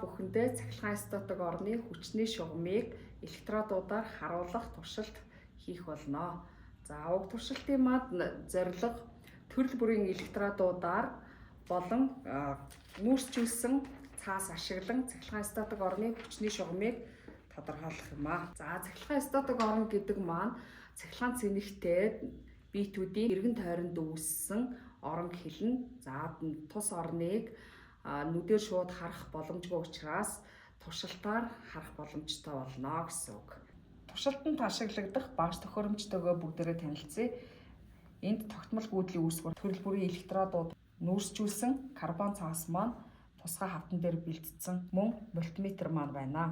бүхэндээ цахилгаан статик орны хүчний шугамыг электродуудаар харуулах туршилт хийх болно. За уг туршилтын манд зорилго төрөл бүрийн электродуудаар болон нүүрсжүүлсэн цаас ашиглан цахилгаан статик орны хүчний шугамыг тодорхойлох юм аа. За цахилгаан статик орн гэдэг маань цахилгаан цэнэгтэй биетүүдийн эргэн тойронд үүссэн орон хэлнэ. За тус орныг нүдээр шууд харах боломжгүй учраас туршилтаар харах боломжтой болно гэсэн үг. Туршилтанд ашиглагдах багш төхөөрөмжтойгөө бүгдээрээ танилцъя. Энд тогтмол гүйдлийн үүсгэр төрөл бүрийн электродууд нүүрсжүүлсэн карбон цаас маань тусгай хавтан дээр бэлдсэн мөн мультиметр маань байна.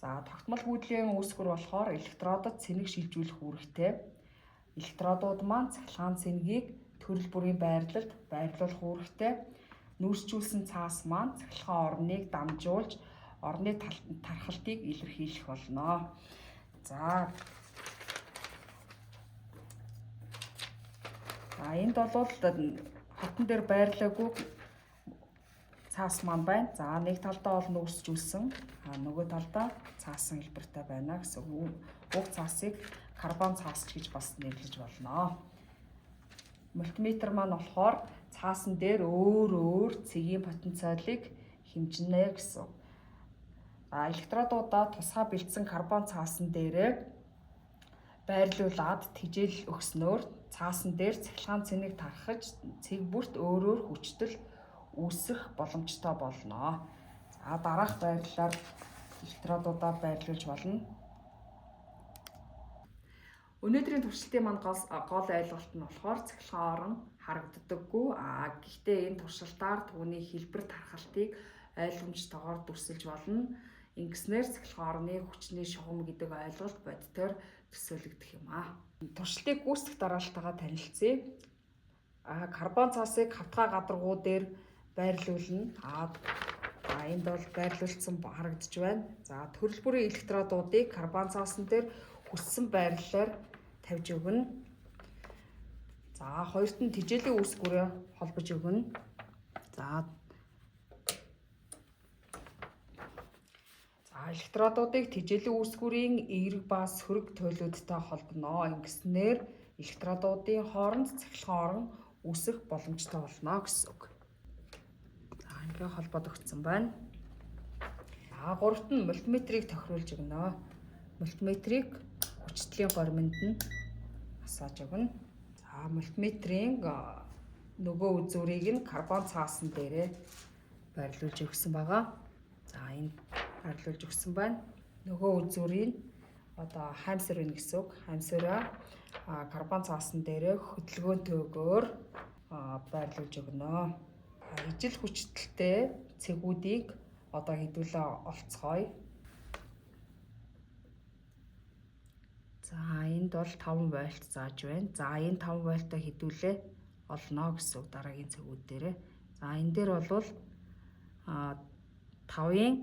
За тогтмол гүйдлийн үүсгэр болохоор электродод цэник шилжүүлэх үүрэгтэй. Электродууд маань цахилгаан цэнигийг төрөл бүрийн байрлалд байрлуулах үүрэгтэй. Нүүрсжүүлсэн цаас маань цахилгаан орныг дамжуулж орны тархалтыг илэрхийлэх болно. За энд бол хатан дээр байрлаагүй цаас маань байна. За нэг талдаа бол нүүрсжүүлсэн, нөгөө талдаа цаасан хэлбэртэй байна гэсэн. Уг цаасыг карбон цаас гэж бас нэрлэж болно. Мультиметр маань болохоор цаасан дээр өөр цэгийн потенциалыг хэмжинэ гэсэн. Электродуудаа тусгай бэлдсэн карбон цаасан дээрээ байрлуулад тижэл өгснөөр цаасан дээр цахилгаан цэнийг тархаж цэг бүрт өөрөөр хүчтэл үүсэх боломжтой болно. За дараах байрлалаар электродуудаа байрлуулж болно. Өнөөдрийн туршилтын маань гол ойлголт нь болохоор цахилгаан орон харагддаггүй. Гэхдээ энэ туршилтаар түүний хэлбэр тархалтыг ойлгомжтойгоор дүрсэлж болно. Ингэснээр цахилгаан орны хүчний шугам гэдэг ойлголт бодитоор төсөөлөгдөх юм аа. Туршилтыг гүйцэтгэх дараалтайгаа танилцъя. Карбон цаасыг хавтгай гадаргуу дээр байрлуулна. Энд бол байрлуулсан харагдаж байна. За төрөл бүрийн электродуудыг карбон цаасан дээр хүссэн байрлалаар тавьж өгнө. За хоёрт нь тижээлийн үүсгүүрээ холбож өгнө. За электродуудыг тижээлийн үүсгүүрийн эерэг ба сөрөг туйлуудтай холбоно. Ингэснээр электродуудын хооронд цахилгаан орон үүсэх боломжтой болно гэсэн үг. За ингээ холбоод өгсөн байна. Гуравт нь мультиметрийг тохируулж өгнө. Мультиметрийг хүчтлийн горимонд нь асааж өгнө. За мультиметрийн нөгөө үзүүрийг нь карбон цаасан дээрээ байрлуулж өгсөн байгаа. За энэ байрлуулж өгсөн байна. Нөгөө үзүүрийг хаймсар байна гэсэн үг. Хаймсараа карбон цаасан дээрээ хөдөлгөөнтэйгээр байрлуулж өгнө. Ижил хүчтэлтэй цэгүүдийг хэдүүлээ олцгоё. За энд бол 5 вольт зааж байна. За энэ 5 вольтоо хэдүүлээ олно гэсэн үг дараагийн цэгүүд дээрээ. За энэ дээр бол 5-ын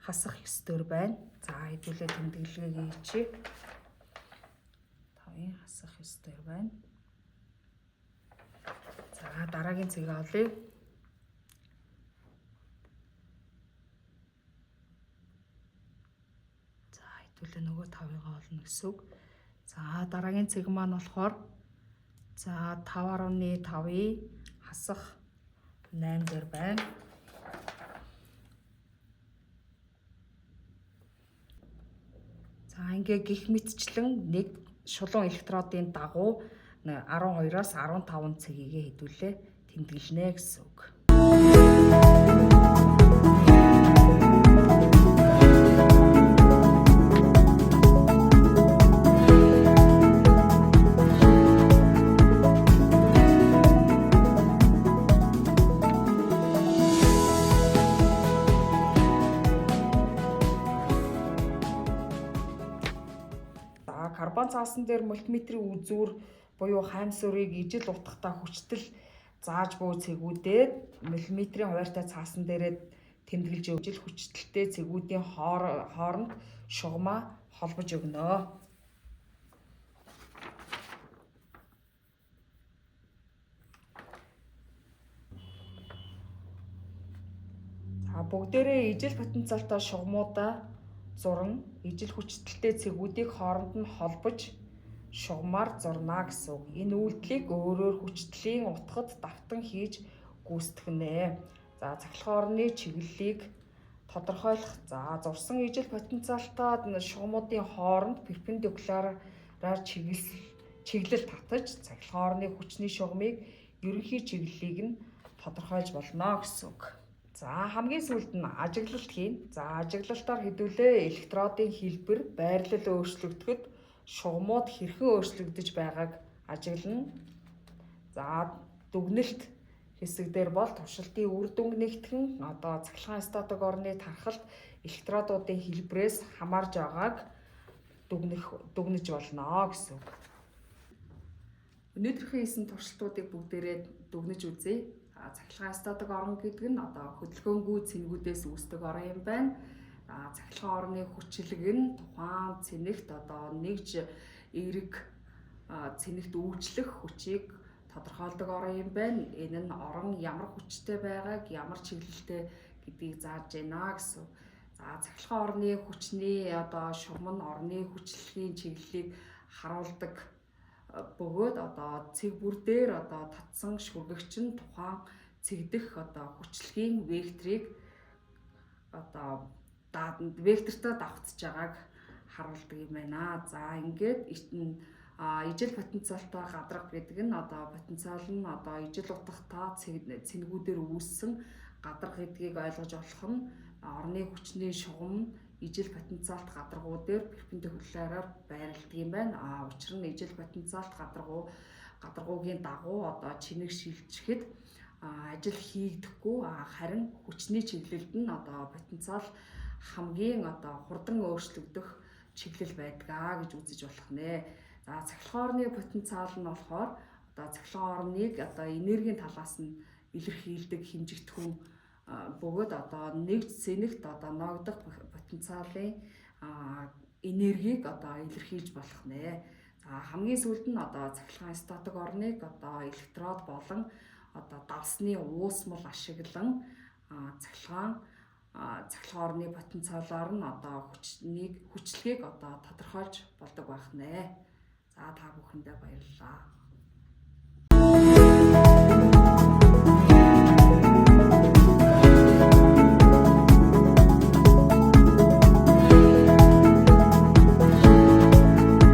хасах 9 төр байна. За хэдүүлээ тэмдэглэгээ хийчихье. 5-ын хасах 9 төр байна. За дараагийн цэгээ олъё. Хэдүүлээ нөгөө 5-ыг олно гэсэн үг. За дараагийн цэг маань болохоор 5.5-ийн хасах 8 дээр байна. За ингээ гих мэтчлэн нэг шулуун электродын дагуу 12-аас 15 цэгийг хэдүүлээ тэмдэглэнэ гэсэн үг. Карбон цаасан дээр мультиметрийн үзүүр буюу хаймсурыг ижил утгатай хүчтэл зааж буй цэгүүдэд миллиметрийн хуваарьтай цаасан дээрээ тэмдэглэж ижил хүчтэлтэй цэгүүдийн хооронд шугамаа холбож өгнө. бүгдээрээ ижил потенциалтай шугамуудаа зурн ижил хүчтэй цэгүүдийг хооронд нь холбож шугамаар зурна гэсэн үг. Энэ үйлдэлийг өөрөөр хүчтлийн утгад давтан хийж гүйцэтгэнэ. За цахилгаан орны чиглэлийг тодорхойлох. За зурсан ижил потенциалтай шугамуудын хооронд перпендикулараар чиглэл татаж цахилгаан орны хүчний шугамыг ерөнхий чиглэлийг нь тодорхойлж болно гэсэн үг. За хамгийн сүүлд нь ажиглалт хийн. За ажиглалтаар хэдүүлээ электродын хэлбэр байрлал өөрчлөгдөхөд шугамууд хэрхэн өөрчлөгдөж байгааг ажиглана. За дүгнэлт хэсэг дээр бол туршилтын үр дүнг нэгтгэн цахилгаан статик орны тархалт электродуудын хэлбэрээс хамаарж байгааг дүгнэж болно гэсэн үг. Өнөөдрийнхөө хийсэн туршилтуудыг бүгдээрээ дүгнэж үзье. Цахилгаан статик орн гэдэг нь хөдөлгөөнгүй цэнэгүүдээс үүсдэг орн юм байна. Цахилгаан орны хүчлэг нь тухайн цэнэгт нэгж эерэг цэнэгт үйлчлэх хүчийг тодорхойлдог орн юм байна. Энэ нь орон ямар хүчтэй байгааг, ямар чиглэлтэй гэдгийг зааж байна гэсэн. За цахилгаан орны хүчний шугам нь орны хүчлэгийн чиглэлийг харуулдаг бөгөөд цэг бүр дээр татсан шүргэгч нь тухайн цэгдэх хүчлэгийн векторыг вектортой давтж байгааг харуулдаг юм байна. За ингээд ижил потенциалтай гадарга гэдэг нь потенциал нь ижил утгатай цэнэгүүдээр үүссэн гадарга гэдгийг ойлгож болох нь орны хүчний шугам ижил потенциалт гадаргуудаар перпендикулараар байрладаг юм байна. Учир нь ижил потенциалт гадаргуугийн дагуу чинэг шилжихэд ажил хийгдэхгүй харин хүчний чиглэлд нь потенциал хамгийн хурдан өөрчлөгдөх чиглэл байдгаа гэж үзэж болох нэ. За цахилгаан орны потенциал нь болохоор цахилгаан орныг энергийн талаас нь илэрхийлдэг хэмжигдэхүүн бөгөөд нэгж цэнэгт ноогдох потенциалын энергийг илэрхийлж болох нэ. За хамгийн сүүлд нь цахилгаан статик орныг электрод болон давсны уусмал ашиглан цахилгаан орны потенциалаар нь хүчлэгийг тодорхойлж болдог байх нэ. За та бүхэндээ баярлалаа.